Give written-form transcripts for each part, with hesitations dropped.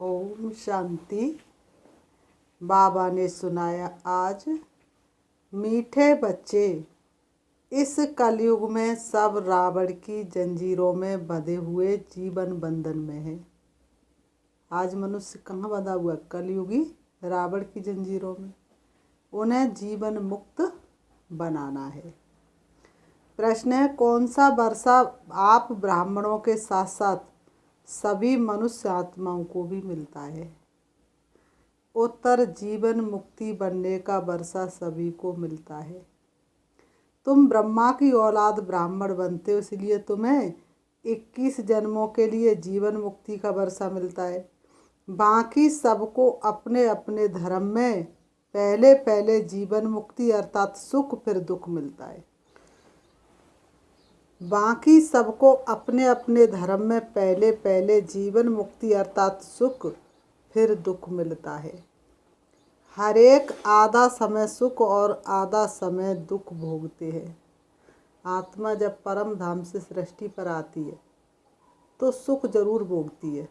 ओम शांति। बाबा ने सुनाया आज, मीठे बच्चे, इस कलयुग में सब रावण की जंजीरों में बंधे हुए जीवन बंधन में है। आज मनुष्य कहाँ बंधा हुआ? कलयुगी रावण की जंजीरों में। उन्हें जीवन मुक्त बनाना है। प्रश्न है, कौन सा वर्षा आप ब्राह्मणों के साथ साथ सभी मनुष्य आत्माओं को भी मिलता है? उत्तर, जीवन मुक्ति बनने का वर्षा सभी को मिलता है। तुम ब्रह्मा की औलाद ब्राह्मण बनते हो, इसलिए तुम्हें 21 जन्मों के लिए जीवन मुक्ति का वर्षा मिलता है। बाकी सबको अपने अपने धर्म में पहले पहले जीवन मुक्ति अर्थात सुख फिर दुख मिलता है। बाकी सबको अपने अपने धर्म में पहले पहले जीवन मुक्ति अर्थात सुख फिर दुख मिलता है। हर एक आधा समय सुख और आधा समय दुख भोगते हैं। आत्मा जब परम धाम से सृष्टि पर आती है तो सुख जरूर भोगती है,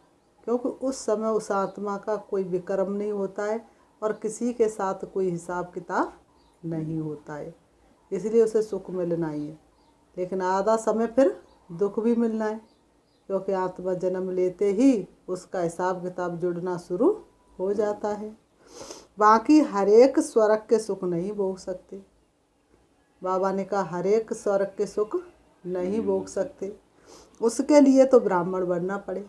क्योंकि उस समय उस आत्मा का कोई विक्रम नहीं होता है और किसी के साथ कोई हिसाब किताब नहीं होता है, इसलिए उसे सुख मिलना ही है। लेकिन आधा समय फिर दुख भी मिलना है, क्योंकि आत्मा जन्म लेते ही उसका हिसाब किताब जुड़ना शुरू हो जाता है। बाकी हर एक स्वर्ग के सुख नहीं भोग सकते। बाबा ने कहा हर एक स्वर्ग के सुख नहीं भोग सकते, उसके लिए तो ब्राह्मण बनना पड़े।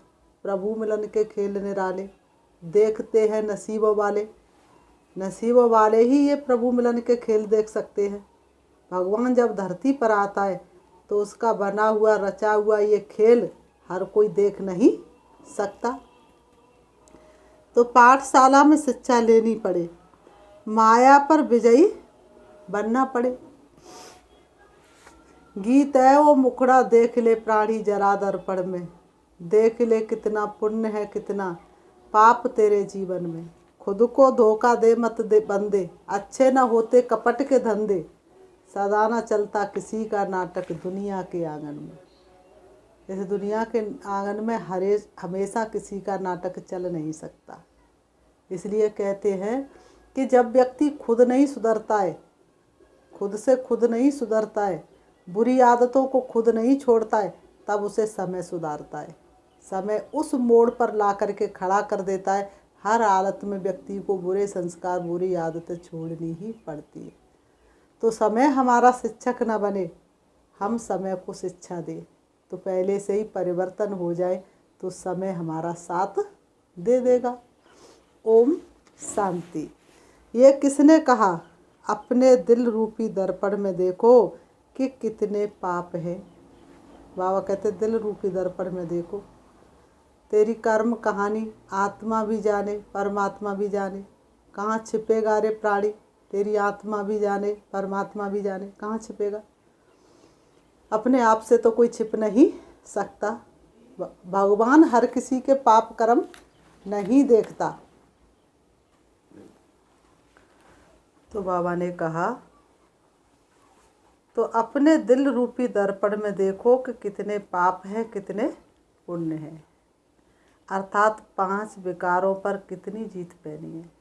प्रभु मिलन के खेल निराले देखते हैं नसीबों वाले, नसीबों वाले ही ये प्रभु मिलन के खेल देख सकते हैं। भगवान जब धरती पर आता है तो उसका बना हुआ रचा हुआ ये खेल हर कोई देख नहीं सकता। तो पाठशाला में शिक्षा लेनी पड़े, माया पर विजयी बनना पड़े। गीत है वो मुखड़ा देख ले प्राणी जरा दर्पण में, देख ले कितना पुण्य है कितना पाप तेरे जीवन में। खुद को धोखा दे मत दे बंदे, अच्छे न होते कपट के धंधे, सदा न चलता किसी का नाटक दुनिया के आंगन में। इस दुनिया के आंगन में हमेशा किसी का नाटक चल नहीं सकता। इसलिए कहते हैं कि जब व्यक्ति खुद नहीं सुधरता है, खुद से खुद नहीं सुधरता है, बुरी आदतों को खुद नहीं छोड़ता है, तब उसे समय सुधारता है। समय उस मोड़ पर ला करके खड़ा कर देता है। हर हालत में व्यक्ति को बुरे संस्कार बुरी आदतें छोड़नी ही पड़ती है। तो समय हमारा शिक्षक न बने, हम समय को शिक्षा दें तो पहले से ही परिवर्तन हो जाए तो समय हमारा साथ दे देगा। ओम शांति। ये किसने कहा? अपने दिल रूपी दर्पण में देखो कि कितने पाप हैं। बाबा कहते दिल रूपी दर्पण में देखो, तेरी कर्म कहानी आत्मा भी जाने परमात्मा भी जाने। कहाँ छिपेगा रे प्राणी? तेरी आत्मा भी जाने परमात्मा भी जाने, कहाँ छिपेगा? अपने आप से तो कोई छिप नहीं सकता। भगवान हर किसी के पाप कर्म नहीं देखता। तो बाबा ने कहा तो अपने दिल रूपी दर्पण में देखो कि कितने पाप हैं कितने पुण्य हैं, अर्थात 5 विकारों पर कितनी जीत पैनी है।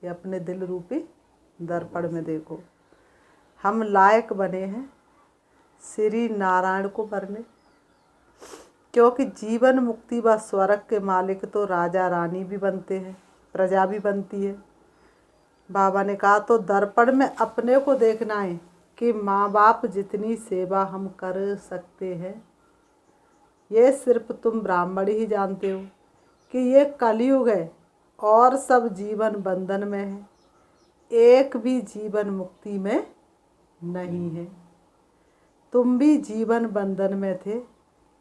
ये अपने दिल रूपी दर्पण में देखो। हम लायक बने हैं श्री नारायण को वरने, क्योंकि जीवन मुक्ति व स्वर्ग के मालिक तो राजा रानी भी बनते हैं, प्रजा भी बनती है। बाबा ने कहा तो दर्पण में अपने को देखना है कि माँ बाप जितनी सेवा हम कर सकते हैं, ये सिर्फ तुम ब्राह्मण ही जानते हो कि ये कलयुग है और सब जीवन बंधन में है, एक भी जीवन मुक्ति में नहीं है। तुम भी जीवन बंधन में थे,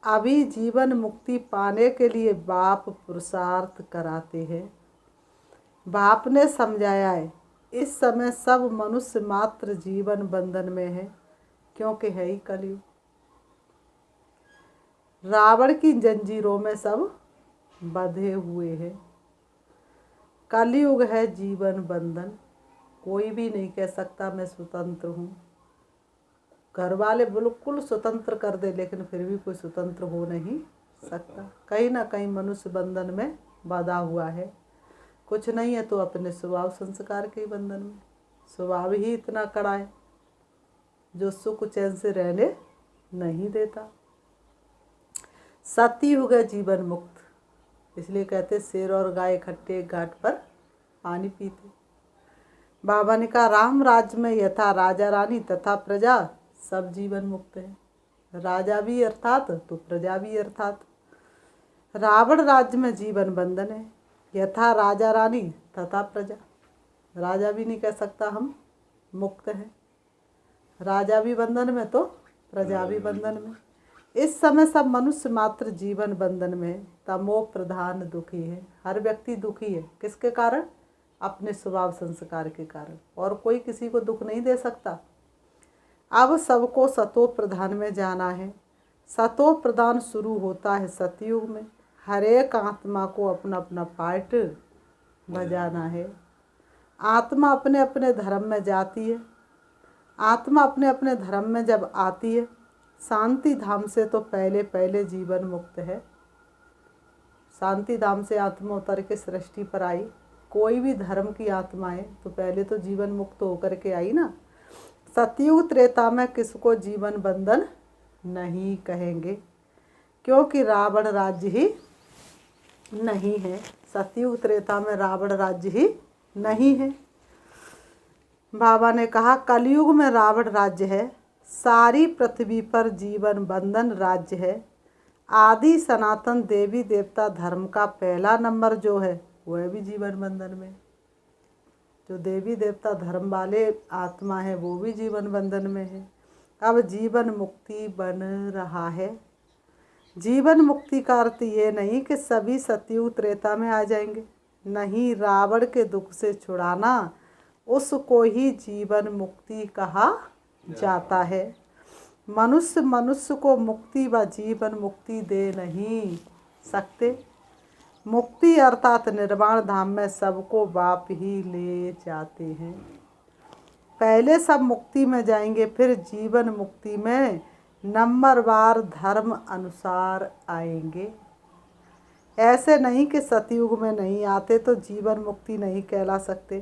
अभी जीवन मुक्ति पाने के लिए बाप पुरुषार्थ कराते हैं। बाप ने समझाया है इस समय सब मनुष्य मात्र जीवन बंधन में है, क्योंकि है ही कलयुग। रावण की जंजीरों में सब बंधे हुए हैं। कलयुग है जीवन बंधन, कोई भी नहीं कह सकता मैं स्वतंत्र हूँ। घर वाले बिल्कुल स्वतंत्र कर दे लेकिन फिर भी कोई स्वतंत्र हो नहीं सकता। कहीं ना कहीं मनुष्य बंधन में बंधा हुआ है। कुछ नहीं है तो अपने स्वभाव संस्कार के बंधन में। स्वभाव ही इतना कड़ा है जो सुख चैन से रहने नहीं देता। सतयुग है जीवन मुक्त, इसलिए कहते शेर और गाय इकट्ठे एक घाट पर पानी पीते। बाबा ने कहा राम राज्य में यथा राजा रानी तथा प्रजा सब जीवन मुक्त है। राजा भी अर्थात तो प्रजा भी अर्थात। रावण राज्य में जीवन बंधन है, यथा राजा रानी तथा प्रजा। राजा भी नहीं कह सकता हम मुक्त हैं, राजा भी बंधन में तो प्रजा भी बंधन में। इस समय सब मनुष्य मात्र जीवन बंधन में है। तमो प्रधान दुखी है, हर व्यक्ति दुखी है। किसके कारण? अपने स्वभाव संस्कार के कारण, और कोई किसी को दुख नहीं दे सकता। अब सबको सतो प्रधान में जाना है। सतो प्रधान शुरू होता है सतयुग में। हर एक आत्मा को अपना अपना पार्ट बजाना है। आत्मा अपने अपने धर्म में जाती है। आत्मा अपने अपने धर्म में जब आती है, शांति धाम से तो पहले पहले जीवन मुक्त है। शांति धाम से आत्मा उतर के सृष्टि पर आई। कोई भी धर्म की आत्मा है तो पहले तो जीवन मुक्त होकर के आई ना। सतयुग त्रेता में किसको जीवन बंधन नहीं कहेंगे, क्योंकि रावण राज्य ही नहीं है। सतयुग त्रेता में रावण राज्य ही नहीं है। बाबा ने कहा कलयुग में रावण राज्य है, सारी पृथ्वी पर जीवन बंधन राज्य है। आदि सनातन देवी देवता धर्म का पहला नंबर जो है वह भी जीवन बंधन में। जो देवी देवता धर्म वाले आत्मा है वो भी जीवन बंधन में है। अब जीवन मुक्ति बन रहा है। जीवन मुक्ति का अर्थ ये नहीं कि सभी सतयुग त्रेता में आ जाएंगे, नहीं। रावण के दुख से छुड़ाना उसको ही जीवन मुक्ति कहा जाता है। मनुष्य मनुष्य को मुक्ति व जीवन मुक्ति दे नहीं सकते। मुक्ति अर्थात निर्वाण धाम में सबको बाप ही ले जाते हैं। पहले सब मुक्ति में जाएंगे, फिर जीवन मुक्ति में नंबरवार धर्म अनुसार आएंगे। ऐसे नहीं कि सतयुग में नहीं आते तो जीवन मुक्ति नहीं कहला सकते।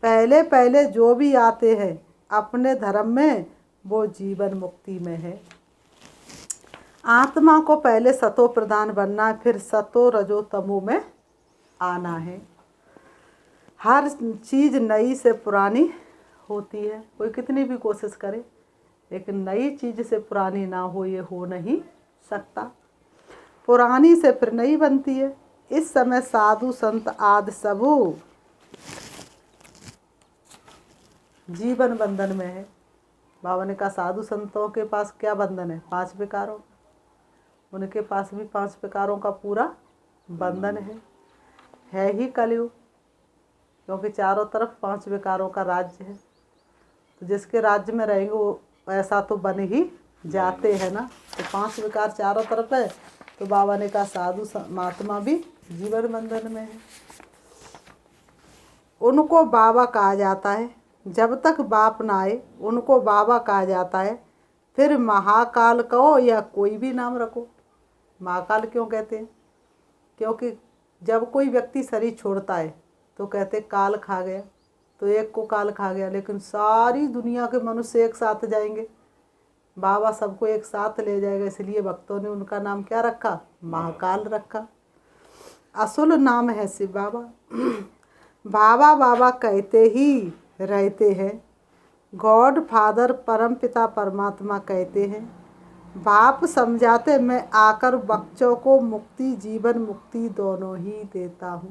पहले पहले जो भी आते हैं अपने धर्म में वो जीवन मुक्ति में है। आत्मा को पहले सतो प्रधान बनना है, फिर सतो रजो तमो में आना है। हर चीज़ नई से पुरानी होती है। कोई कितनी भी कोशिश करे लेकिन नई चीज़ से पुरानी ना हो ये हो नहीं सकता। पुरानी से फिर नई बनती है। इस समय साधु संत आदि सबू जीवन बंधन में है। बाबा ने कहा साधु संतों के पास क्या बंधन है? 5 विकारों। उनके पास भी 5 विकारों का पूरा बंधन है ही कलयुग, क्योंकि चारों तरफ 5 विकारों का राज्य है। तो जिसके राज्य में रहेंगे वो ऐसा तो बन ही जाते हैं ना। तो 5 विकार चारों तरफ है, तो बाबा ने कहा साधु महात्मा भी जीवन बंधन में है। उनको बाबा कहा जाता है। जब तक बाप ना आए उनको बाबा कहा जाता है। फिर महाकाल कहो या कोई भी नाम रखो। महाकाल क्यों कहते हैं? क्योंकि जब कोई व्यक्ति शरीर छोड़ता है तो कहते काल खा गया, तो एक को काल खा गया। लेकिन सारी दुनिया के मनुष्य एक साथ जाएंगे, बाबा सबको एक साथ ले जाएगा, इसलिए भक्तों ने उनका नाम क्या रखा? महाकाल रखा। असुल नाम है शिव बाबा। बाबा बाबा कहते ही रहते हैं। गॉड फादर परम पिता परमात्मा कहते हैं। बाप समझाते मैं आकर बच्चों को मुक्ति जीवन मुक्ति दोनों ही देता हूँ।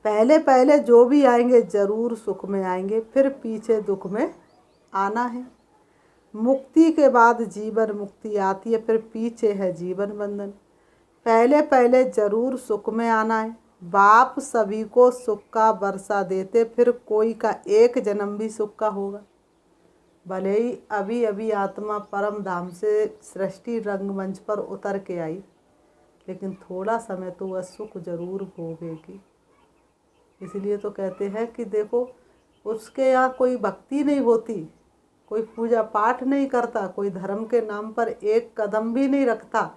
पहले पहले जो भी आएंगे जरूर सुख में आएंगे, फिर पीछे दुख में आना है। मुक्ति के बाद जीवन मुक्ति आती है, फिर पीछे है जीवन बंधन। पहले पहले जरूर सुख में आना है। बाप सभी को सुख का वर्षा देते, फिर कोई का एक जन्म भी सुख का होगा। भले ही अभी अभी आत्मा परम धाम से सृष्टि रंगमंच पर उतर के आई, लेकिन थोड़ा समय तो वह सुख जरूर भोगेगी। इसलिए तो कहते हैं कि देखो उसके यहाँ कोई भक्ति नहीं होती, कोई पूजा पाठ नहीं करता, कोई धर्म के नाम पर एक कदम भी नहीं रखता,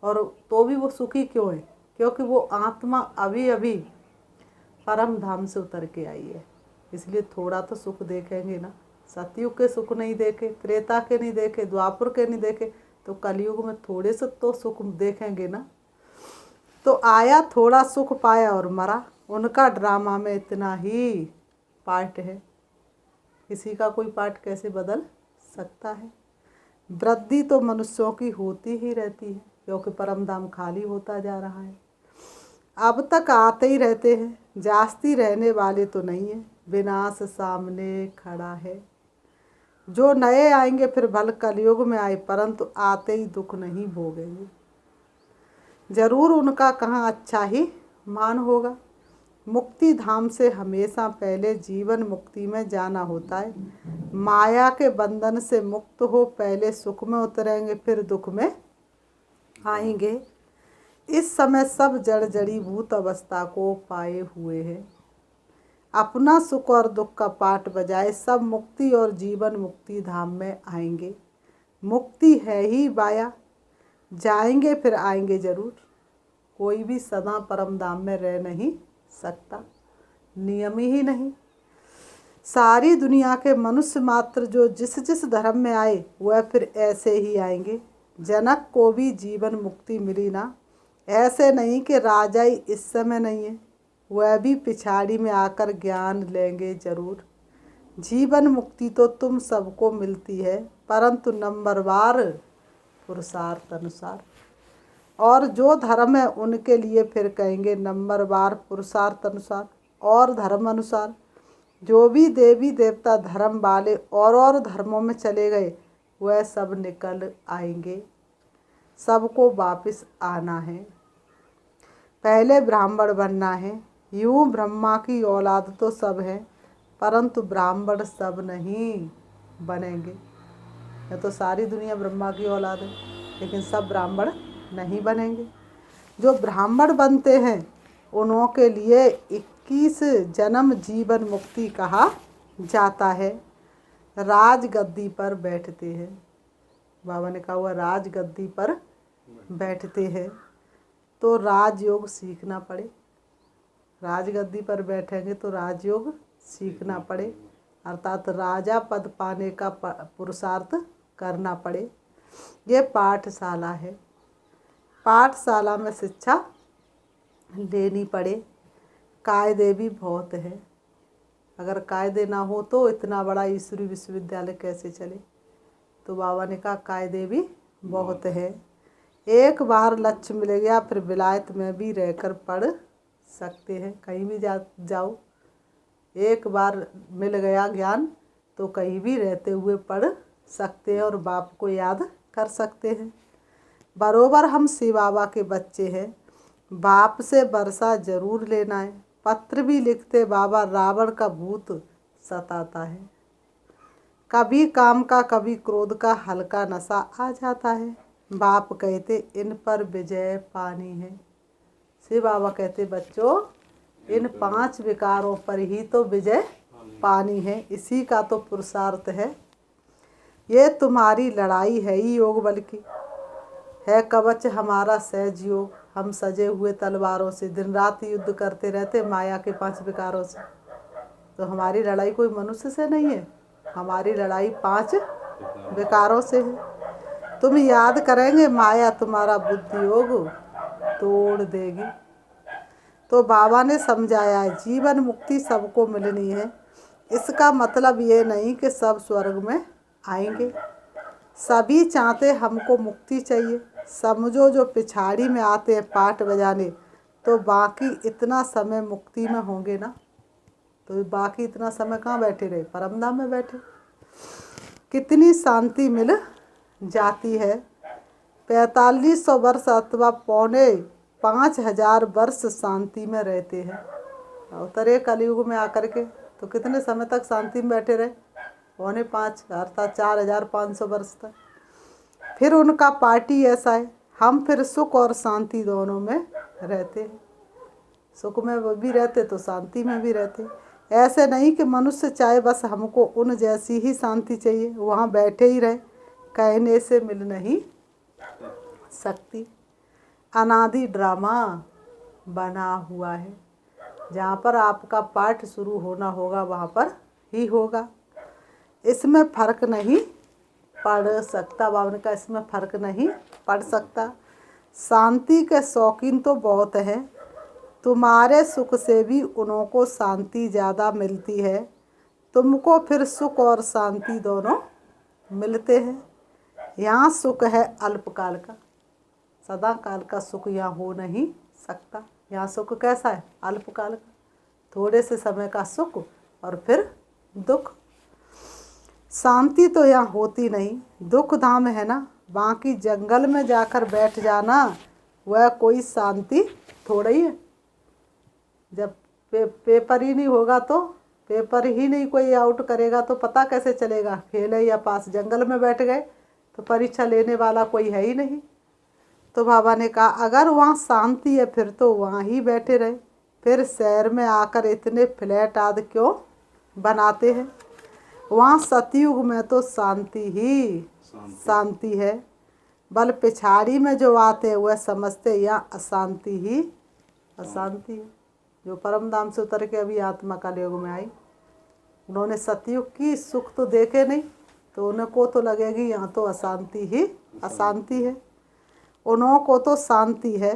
और तो भी वो सुखी क्यों है? क्योंकि वो आत्मा अभी अभी परम धाम से उतर के आई है, इसलिए थोड़ा तो सुख देखेंगे ना। सतयुग के सुख नहीं देखे, त्रेता के नहीं देखे, द्वापर के नहीं देखे, तो कलयुग में थोड़े से तो सुख देखेंगे ना। तो आया, थोड़ा सुख पाया और मरा। उनका ड्रामा में इतना ही पार्ट है, किसी का कोई पार्ट कैसे बदल सकता है। वृद्धि तो मनुष्यों की होती ही रहती है, क्योंकि परम धाम खाली होता जा रहा है। अब तक आते ही रहते हैं, जास्ती रहने वाले तो नहीं है, विनाश सामने खड़ा है। जो नए आएंगे फिर भल कलयुग में आए, परंतु आते ही दुख नहीं भोगेंगे। जरूर उनका कहाँ अच्छा ही मान होगा। मुक्ति धाम से हमेशा पहले जीवन मुक्ति में जाना होता है। माया के बंधन से मुक्त हो पहले सुख में उतरेंगे, फिर दुख में आएंगे। इस समय सब जड़ जड़ीभूत अवस्था को पाए हुए हैं। अपना सुख और दुख का पाठ बजाए सब मुक्ति और जीवन मुक्ति धाम में आएंगे। मुक्ति है ही माया, जाएंगे फिर आएंगे जरूर। कोई भी सदा परम धाम में रह नहीं सकता, नियम ही नहीं। सारी दुनिया के मनुष्य मात्र जो जिस जिस धर्म में आए वह फिर ऐसे ही आएंगे। जनक को भी जीवन मुक्ति मिली ना, ऐसे नहीं कि राजा ही इस समय नहीं है, वह भी पिछाड़ी में आकर ज्ञान लेंगे जरूर। जीवन मुक्ति तो तुम सबको मिलती है, परंतु नंबरवार पुरुषार्थ अनुसार। और जो धर्म है उनके लिए फिर कहेंगे नंबरवार पुरुषार्थ अनुसार और धर्म अनुसार। जो भी देवी देवता धर्म वाले और धर्मों में चले गए वह सब निकल आएंगे। सबको वापस आना है, पहले ब्राह्मण बनना है। यूँ ब्रह्मा की औलाद तो सब है, परंतु ब्राह्मण सब नहीं बनेंगे। यह तो सारी दुनिया ब्रह्मा की औलाद है, लेकिन सब ब्राह्मण नहीं बनेंगे। जो ब्राह्मण बनते हैं उन्हों के लिए 21 जन्म जीवन मुक्ति कहा जाता है। राजगद्दी पर बैठते हैं, बाबा ने कहा हुआ राजगद्दी पर बैठते हैं, तो राजयोग सीखना पड़े। राजगद्दी पर बैठेंगे तो राजयोग सीखना पड़े, अर्थात राजा पद पाने का पुरुषार्थ करना पड़े। ये पाठशाला है, पाठशाला में शिक्षा लेनी पड़े। कायदे भी बहुत है, अगर कायदे ना हो तो इतना बड़ा ईश्वरीय विश्वविद्यालय कैसे चले। तो बाबा ने कहा कायदे भी बहुत है। एक बार लक्ष्य मिल गया फिर विलायत में भी रहकर पढ़ सकते हैं, कहीं भी जाओ। एक बार मिल गया ज्ञान तो कहीं भी रहते हुए पढ़ सकते हैं और बाप को याद कर सकते हैं। बरोबर हम शिव बाबा के बच्चे हैं, बाप से वर्षा जरूर लेना है। पत्र भी लिखते बाबा, रावण का भूत सताता है। कभी काम का कभी क्रोध का हल्का नशा आ जाता है। बाप कहते इन पर विजय पानी है। शिव बाबा कहते बच्चों इन 5 विकारों पर ही तो विजय पानी है, इसी का तो पुरुषार्थ है। ये तुम्हारी लड़ाई है ही योग बल की, है कवच हमारा सहज योग। हम सजे हुए तलवारों से दिन रात युद्ध करते रहते माया के 5 विकारों से। तो हमारी लड़ाई कोई मनुष्य से नहीं है, हमारी लड़ाई 5 विकारों से है। तुम याद करेंगे माया तुम्हारा बुद्धि योग तोड़ देगी। तो बाबा ने समझाया है जीवन मुक्ति सबको मिलनी है। इसका मतलब ये नहीं कि सब स्वर्ग में आएंगे, सभी चाहते हमको मुक्ति चाहिए। समझो जो पिछाड़ी में आते हैं पाठ बजाने, तो बाकी इतना समय मुक्ति में होंगे ना, तो बाकी इतना समय कहाँ बैठे रहे, परमधाम में बैठे। कितनी शांति मिल जाती है। 4500 वर्ष अथवा 4,500 वर्ष शांति में रहते हैं। उतरे कलयुग में आकर के तो कितने समय तक शांति में बैठे रहे, 4,500 अर्थात 4,500 वर्ष तक। फिर उनका पार्टी ऐसा है, हम फिर सुख और शांति दोनों में रहते हैं। सुख में भी रहते तो शांति में भी रहते। ऐसे नहीं कि मनुष्य चाहे बस हमको उन जैसी ही शांति चाहिए, वहाँ बैठे ही रहे, कहने से मिल नहीं सकती। अनादि ड्रामा बना हुआ है। जहाँ पर आपका पाठ शुरू होना होगा वहाँ पर ही होगा। इसमें फ़र्क नहीं पड़ सकता। बाबा ने कहा इसमें फ़र्क नहीं पड़ सकता। शांति के शौकीन तो बहुत हैं, तुम्हारे सुख से भी उन्हों को शांति ज़्यादा मिलती है। तुमको फिर सुख और शांति दोनों मिलते हैं। यहाँ सुख है अल्पकाल का, सदा काल का सुख यहाँ हो नहीं सकता। यहाँ सुख कैसा है? अल्पकाल का, थोड़े से समय का सुख और फिर दुख। शांति तो यहाँ होती नहीं, दुख धाम है ना। बाकी जंगल में जाकर बैठ जाना वह कोई शांति थोड़ा ही है। जब पेपर ही नहीं होगा तो पेपर ही नहीं कोई आउट करेगा तो पता कैसे चलेगा फेल है या पास। जंगल में बैठ गए तो परीक्षा लेने वाला कोई है ही नहीं। तो बाबा ने कहा अगर वहाँ शांति है फिर तो वहाँ ही बैठे रहे। फिर शहर में आकर इतने फ्लैट आदि क्यों बनाते हैं? वहाँ सतयुग में तो शांति ही शांति है। बल पिछाड़ी में जो आते हैं वह समझते यहाँ अशांति ही अशांति है। जो परम धाम से उतर के अभी आत्मा काल योग में आई, उन्होंने सतयुग की सुख तो देखे नहीं, तो उनको तो लगेगी यहाँ तो अशांति ही अशांति है। उन्हों को तो शांति है,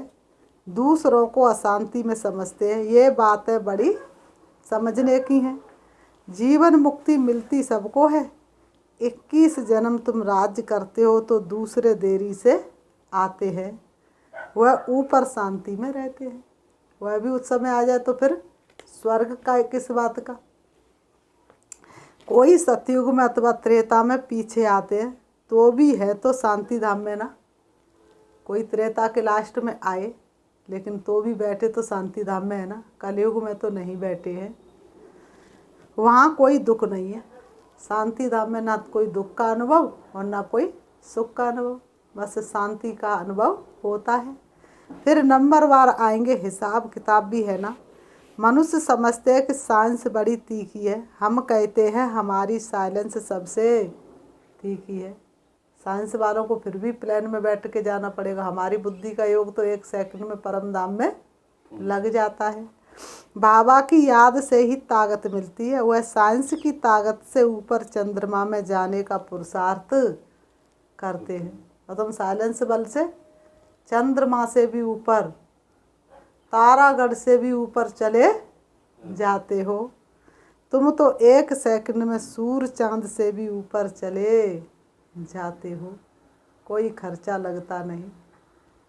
दूसरों को अशांति में समझते हैं। ये बातें बड़ी समझने की हैं। जीवन मुक्ति मिलती सबको है। 21 जन्म तुम राज्य करते हो तो दूसरे देरी से आते हैं। वह ऊपर शांति में रहते हैं, वह भी उस समय आ जाए तो फिर स्वर्ग का किस बात का। कोई सतयुग में अथवा त्रेता में पीछे आते हैं तो भी है तो शांति धाम में ना। कोई त्रेता के लास्ट में आए लेकिन तो भी बैठे तो शांति धाम में है ना। कलयुग में तो नहीं बैठे हैं, वहाँ कोई दुख नहीं है। शांति धाम में ना कोई दुख का अनुभव और ना कोई सुख का अनुभव, बस शांति का अनुभव होता है। फिर नंबरवार आएंगे, हिसाब किताब भी है ना। मनुष्य समझते हैं कि साइंस बड़ी तीखी है, हम कहते हैं हमारी साइलेंस सबसे तीखी है। साइंस वालों को फिर भी प्लेन में बैठ के जाना पड़ेगा। हमारी बुद्धि का योग तो 1 सेकंड में परम धाम में लग जाता है। बाबा की याद से ही ताकत मिलती है, वह साइंस की ताकत से ऊपर चंद्रमा में जाने का पुरुषार्थ करते हैं। और तुम साइलेंस बल से चंद्रमा से भी ऊपर, तारागढ़ से भी ऊपर चले जाते हो। तुम तो 1 सेकंड में सूर्य चांद से भी ऊपर चले जाते हो। कोई खर्चा लगता नहीं,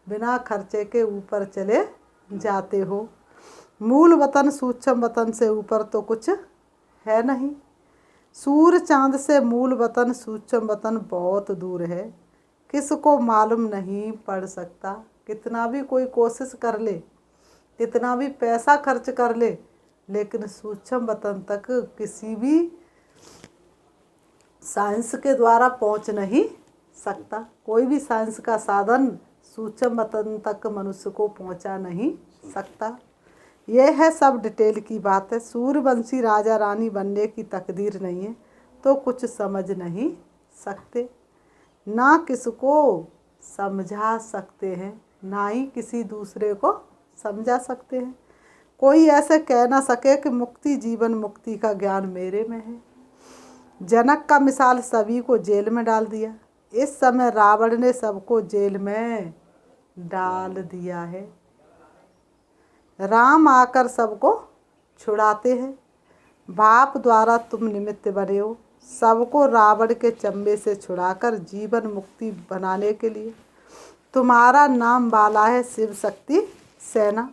बिना खर्चे के ऊपर चले जाते हो। मूल वतन सूक्ष्म वतन से ऊपर तो कुछ है नहीं। सूर्य चांद से मूल वतन सूक्ष्म वतन बहुत दूर है, किसको मालूम नहीं पड़ सकता। कितना भी कोई कोशिश कर ले, कितना भी पैसा खर्च कर ले, लेकिन सूक्ष्म वतन तक किसी भी साइंस के द्वारा पहुंच नहीं सकता। कोई भी साइंस का साधन सूक्ष्म वतन तक मनुष्य को पहुंचा नहीं सकता। यह है सब डिटेल की बात है। सूर्यवंशी राजा रानी बनने की तकदीर नहीं है तो कुछ समझ नहीं सकते, ना किसको समझा सकते हैं, ना ही किसी दूसरे को समझा सकते हैं। कोई ऐसे कह ना सके कि मुक्ति जीवन मुक्ति का ज्ञान मेरे में है। जनक का मिसाल सभी को जेल में डाल दिया, इस समय रावण ने सबको जेल में डाल दिया है। राम आकर सबको छुड़ाते हैं, बाप द्वारा तुम निमित्त बने हो सबको रावण के चंबे से छुड़ाकर जीवन मुक्ति बनाने के लिए। तुम्हारा नाम वाला है शिव शक्ति सेना।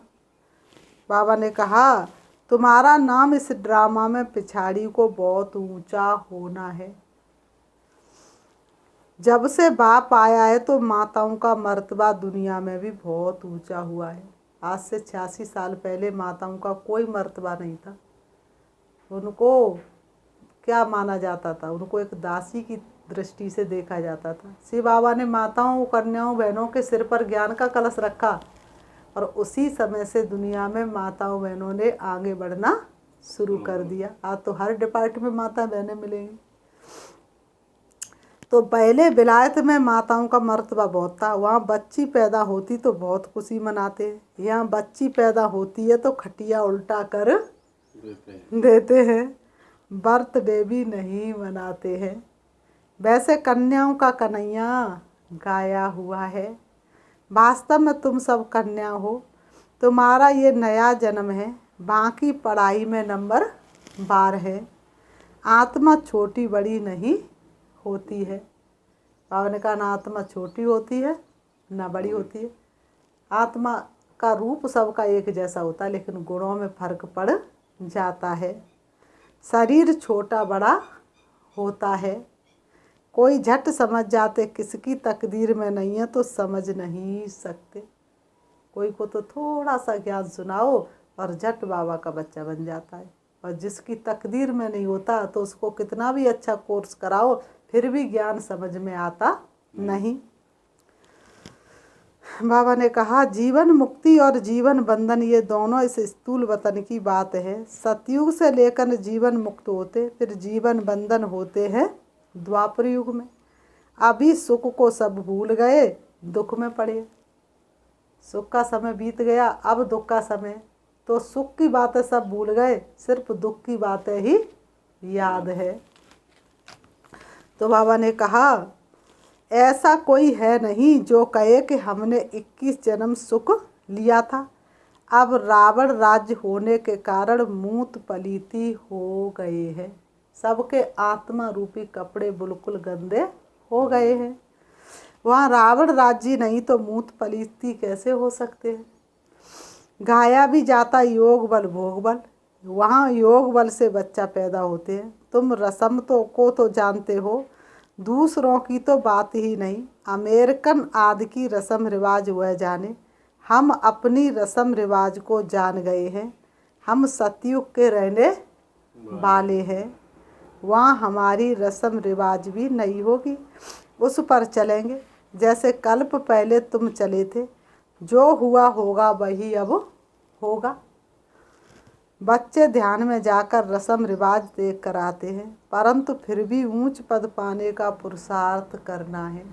बाबा ने कहा तुम्हारा नाम इस ड्रामा में पिछाड़ी को बहुत ऊंचा होना है। जब से बाप आया है तो माताओं का मर्तबा दुनिया में भी बहुत ऊंचा हुआ है। आज से 86 साल पहले माताओं का कोई मर्तबा नहीं था। उनको क्या माना जाता था? उनको एक दासी की दृष्टि से देखा जाता था। शिव बाबा ने माताओं, कन्याओं, बहनों के सिर पर ज्ञान का कलश रखा और उसी समय से दुनिया में माताओं बहनों ने आगे बढ़ना शुरू कर दिया। आज तो हर डिपार्टमेंट में माता बहनें मिलेंगी। तो पहले विलायत में माताओं का मर्तबा बहुत था, वहाँ बच्ची पैदा होती तो बहुत खुशी मनाते हैं। यहाँ बच्ची पैदा होती है तो खटिया उल्टा कर देते हैं, बर्थडे भी नहीं मनाते हैं। वैसे कन्याओं का कन्हैया गाया हुआ है। वास्तव में तुम सब कन्या हो, तुम्हारा ये नया जन्म है, बाकी पढ़ाई में नंबर 12 है। आत्मा छोटी बड़ी नहीं होती है। बाबा ने कहा ना आत्मा छोटी होती है ना बड़ी होती है। आत्मा का रूप सबका एक जैसा होता है, लेकिन गुणों में फर्क पड़ जाता है। शरीर छोटा बड़ा होता है। कोई झट समझ जाते किसकी तकदीर में नहीं है तो समझ नहीं सकते। कोई को तो थोड़ा सा ज्ञान सुनाओ और झट बाबा का बच्चा बन जाता है, और जिसकी तकदीर में नहीं होता तो उसको कितना भी अच्छा कोर्स कराओ फिर भी ज्ञान समझ में आता नहीं। बाबा ने कहा जीवन मुक्ति और जीवन बंधन ये दोनों इस स्थूल वतन की बात है। सतयुग से लेकर जीवन मुक्त होते, फिर जीवन बंधन होते हैं द्वापर युग में। अभी सुख को सब भूल गए, दुख में पड़े। सुख का समय बीत गया, अब दुख का समय। तो सुख की बातें सब भूल गए, सिर्फ दुख की बातें ही याद है। तो बाबा ने कहा ऐसा कोई है नहीं जो कहे कि हमने 21 जन्म सुख लिया था। अब रावण राज्य होने के कारण मूत पलीती हो गए हैं। सबके आत्मा रूपी कपड़े बिल्कुल गंदे हो गए हैं। वहाँ रावण राज्य नहीं तो मूत पलीती कैसे हो सकते हैं। गाया भी जाता योग बल भोग बल, वहाँ योग बल से बच्चा पैदा होते हैं। तुम रस्म को तो जानते हो, दूसरों की तो बात ही नहीं। अमेरिकन आदि की रस्म रिवाज हुआ जाने, हम अपनी रस्म रिवाज को जान गए हैं। हम सतयुग के रहने वाले हैं, वहाँ हमारी रस्म रिवाज भी नहीं होगी, उस पर चलेंगे जैसे कल्प पहले तुम चले थे। जो हुआ होगा वही अब होगा। बच्चे ध्यान में जाकर रस्म रिवाज देख कर आते हैं, परंतु फिर भी ऊंच पद पाने का पुरुषार्थ करना है।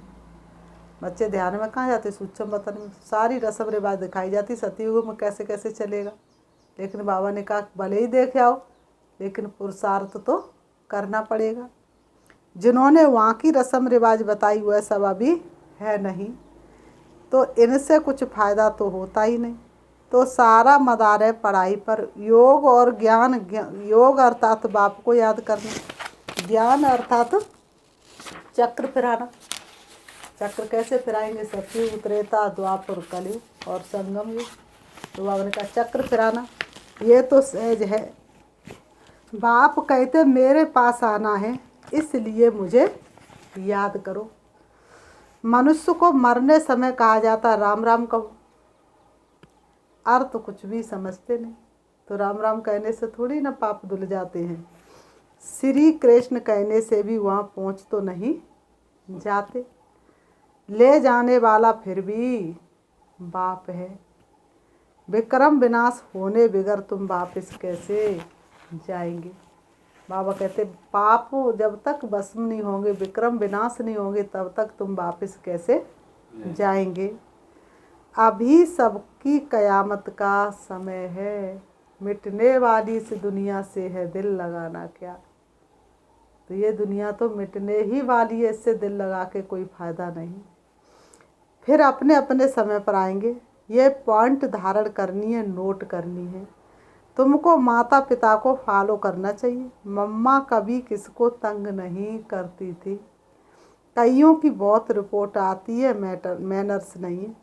बच्चे ध्यान में कहाँ जाते, सूक्ष्म वतन में सारी रस्म रिवाज दिखाई जाती। सतयुग में कैसे कैसे चलेगा। लेकिन बाबा ने कहा भले ही देख आओ, लेकिन पुरुषार्थ तो करना पड़ेगा। जिन्होंने वहाँ की रस्म रिवाज बताई वह सब अभी है नहीं, तो इनसे कुछ फ़ायदा तो होता ही नहीं। तो सारा मदार है पढ़ाई पर। योग और ज्ञान, योग अर्थात बाप को याद करना, ज्ञान अर्थात चक्र फिराना। चक्र कैसे फिराएंगे, सतयुग त्रेता द्वापर कलयुग और संगम युग। तो बाबा ने कहा चक्र फिराना ये तो सहज है। बाप कहते मेरे पास आना है, इसलिए मुझे याद करो। मनुष्य को मरने समय कहा जाता राम राम कहो, अर्थ कुछ भी समझते नहीं। तो राम राम कहने से थोड़ी ना पाप धुल जाते हैं। श्री कृष्ण कहने से भी वहाँ पहुँच तो नहीं जाते। ले जाने वाला फिर भी बाप है। विक्रम विनाश होने बिगर तुम वापिस कैसे जाएंगे। बाबा कहते पाप जब तक भस्म नहीं होंगे, विक्रम विनाश नहीं होंगे, तब तक तुम वापिस कैसे जाएंगे। अभी सबकी कयामत का समय है, मिटने वाली इस दुनिया से है दिल लगाना क्या। तो ये दुनिया तो मिटने ही वाली है, इससे दिल लगा के कोई फ़ायदा नहीं। फिर अपने अपने समय पर आएंगे। ये पॉइंट धारण करनी है, नोट करनी है। तुमको माता पिता को फॉलो करना चाहिए। मम्मा कभी किसको तंग नहीं करती थी। कईयों की बहुत रिपोर्ट आती है मैनर्स नहीं है।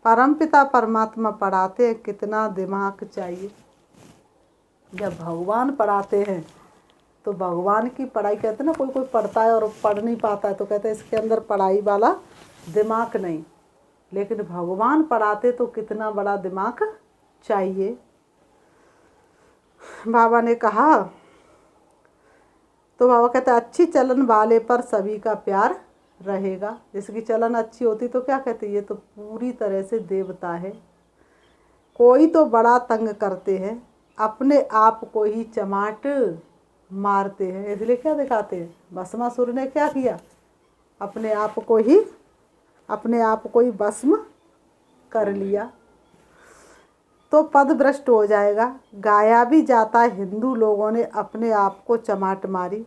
परमपिता परमात्मा पढ़ाते हैं, कितना दिमाग चाहिए। जब भगवान पढ़ाते हैं तो भगवान की पढ़ाई कहते हैं ना, कोई कोई पढ़ता है और पढ़ नहीं पाता है तो कहते हैं इसके अंदर पढ़ाई वाला दिमाग नहीं। लेकिन भगवान पढ़ाते तो कितना बड़ा दिमाग चाहिए। बाबा ने कहा, तो बाबा कहते अच्छी चलन वाले पर सभी का प्यार रहेगा। जिसकी चलन अच्छी होती तो क्या कहते, ये तो पूरी तरह से देवता है। कोई तो बड़ा तंग करते हैं, अपने आप को ही चमाट मारते हैं। इसलिए क्या दिखाते हैं, भस्मासुर ने क्या किया, अपने आप को ही भस्म कर लिया तो पद भ्रष्ट हो जाएगा। गाया भी जाता है हिंदू लोगों ने अपने आप को चमाट मारी।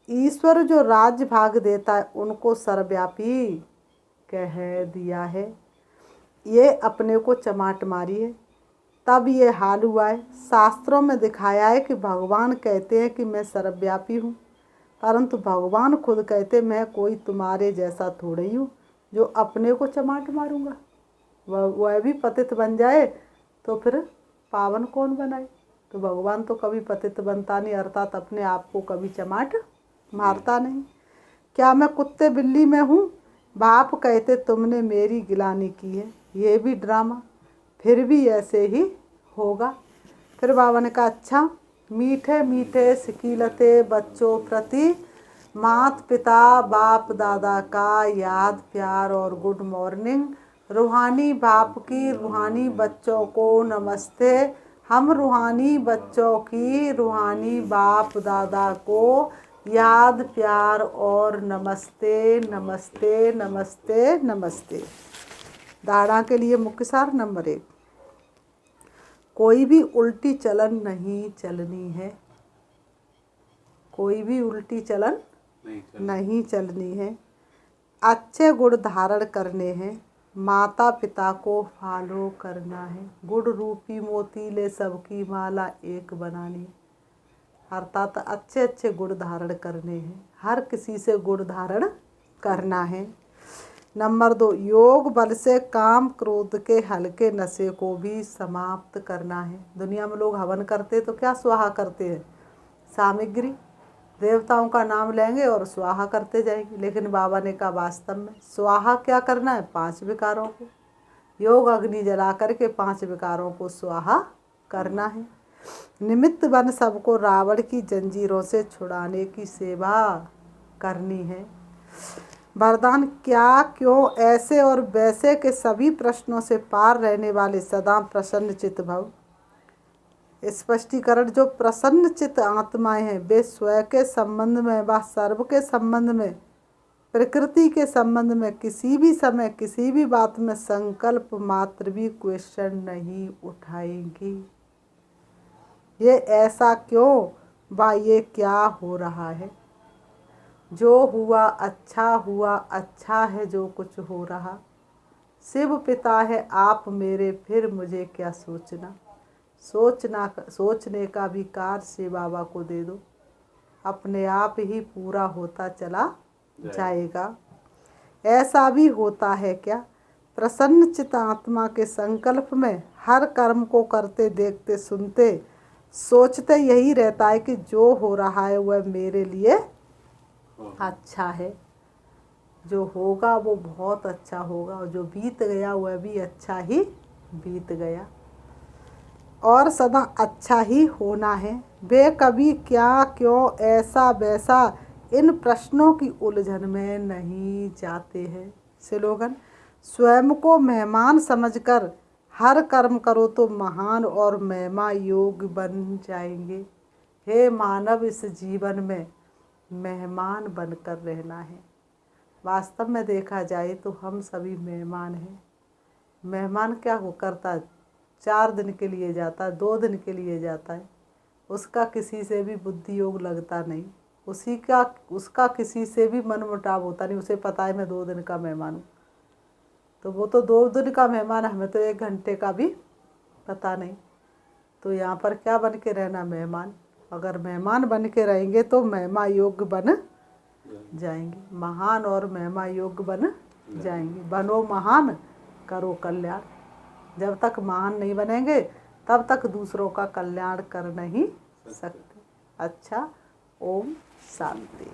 ईश्वर जो राज्य भाग देता है उनको सर्वव्यापी कह दिया है। ये अपने को चमाट मारी है तब ये हाल हुआ है। शास्त्रों में दिखाया है कि भगवान कहते हैं कि मैं सर्वव्यापी हूँ, परंतु भगवान खुद कहते मैं कोई तुम्हारे जैसा थोड़ा ही हूँ जो अपने को चमाट मारूंगा। वह भी पतित बन जाए तो फिर पावन कौन बनाए। तो भगवान तो कभी पतित बनता नहीं, अर्थात अपने आप को कभी चमाट मारता नहीं। क्या मैं कुत्ते बिल्ली में हूँ? बाप कहते तुमने मेरी गिलानी की है। ये भी ड्रामा, फिर भी ऐसे ही होगा। फिर बाबा ने कहा अच्छा, मीठे मीठे सिकीलते बच्चों प्रति मात पिता बाप दादा का याद प्यार और गुड मॉर्निंग। रूहानी बाप की रूहानी बच्चों को नमस्ते। हम रूहानी बच्चों की रूहानी बाप दादा को याद प्यार और नमस्ते नमस्ते नमस्ते नमस्ते। धारणा के लिए मुख्य सार नंबर 1, कोई भी उल्टी चलन नहीं चलनी है। कोई भी उल्टी चलन नहीं चलनी है। अच्छे गुण धारण करने हैं। माता पिता को फॉलो करना है। गुड़ रूपी मोती ले सबकी माला एक बनानी, अर्थात अच्छे अच्छे गुण धारण करने हैं। हर किसी से गुण धारण करना है। नंबर 2, योग बल से काम क्रोध के हल्के नशे को भी समाप्त करना है। दुनिया में लोग हवन करते तो क्या स्वाहा करते हैं? सामग्री, देवताओं का नाम लेंगे और स्वाहा करते जाएंगे। लेकिन बाबा ने कहा वास्तव में स्वाहा क्या करना है? 5 विकारों को। योग अग्नि जला करके 5 विकारों को स्वाहा करना है। निमित्त बन सबको रावण की जंजीरों से छुड़ाने की सेवा करनी है। वरदान, क्या क्यों ऐसे और वैसे के सभी प्रश्नों से पार रहने वाले सदा प्रसन्न चित्त भव। स्पष्टीकरण, जो प्रसन्न चित्त आत्माएं हैं वे स्वयं के संबंध में व सर्व के संबंध में, प्रकृति के संबंध में किसी भी समय किसी भी बात में संकल्प मात्र भी क्वेश्चन नहीं उठाएंगी। ये ऐसा क्यों व ये क्या हो रहा है? जो हुआ, अच्छा है जो कुछ हो रहा। शिव पिता है आप मेरे, फिर मुझे क्या सोचना। सोचने का भी कार्य से बाबा को दे दो, अपने आप ही पूरा होता चला जाएगा। ऐसा भी होता है क्या? प्रसन्न चित्त आत्मा के संकल्प में हर कर्म को करते देखते सुनते सोचते यही रहता है कि जो हो रहा है वह मेरे लिए अच्छा है। जो होगा वो बहुत अच्छा होगा और जो बीत गया वह भी अच्छा ही बीत गया और सदा अच्छा ही होना है। वे कभी क्या क्यों ऐसा वैसा इन प्रश्नों की उलझन में नहीं जाते हैं। स्लोगन, स्वयं को मेहमान समझकर हर कर्म करो तो महान और महिमा योग बन जाएंगे। हे मानव, इस जीवन में मेहमान बनकर रहना है। वास्तव में देखा जाए तो हम सभी मेहमान हैं। मेहमान क्या करता है? 4 दिन के लिए जाता है, 2 दिन के लिए जाता है, उसका किसी से भी बुद्धि योग लगता नहीं, उसका किसी से भी मन मुटाव होता नहीं। उसे पता है मैं 2 दिन का मेहमान हूँ, तो वो तो 2 दिन का मेहमान, हमें तो 1 घंटे का भी पता नहीं। तो यहाँ पर क्या बन के रहना? मेहमान। अगर मेहमान बन के रहेंगे तो महिमा योग्य बन जाएंगे, महान और महिमा योग्य बन जाएंगे। बनो महान, करो कल्याण। जब तक महान नहीं बनेंगे तब तक दूसरों का कल्याण कर नहीं सकते। अच्छा, ओम शांति।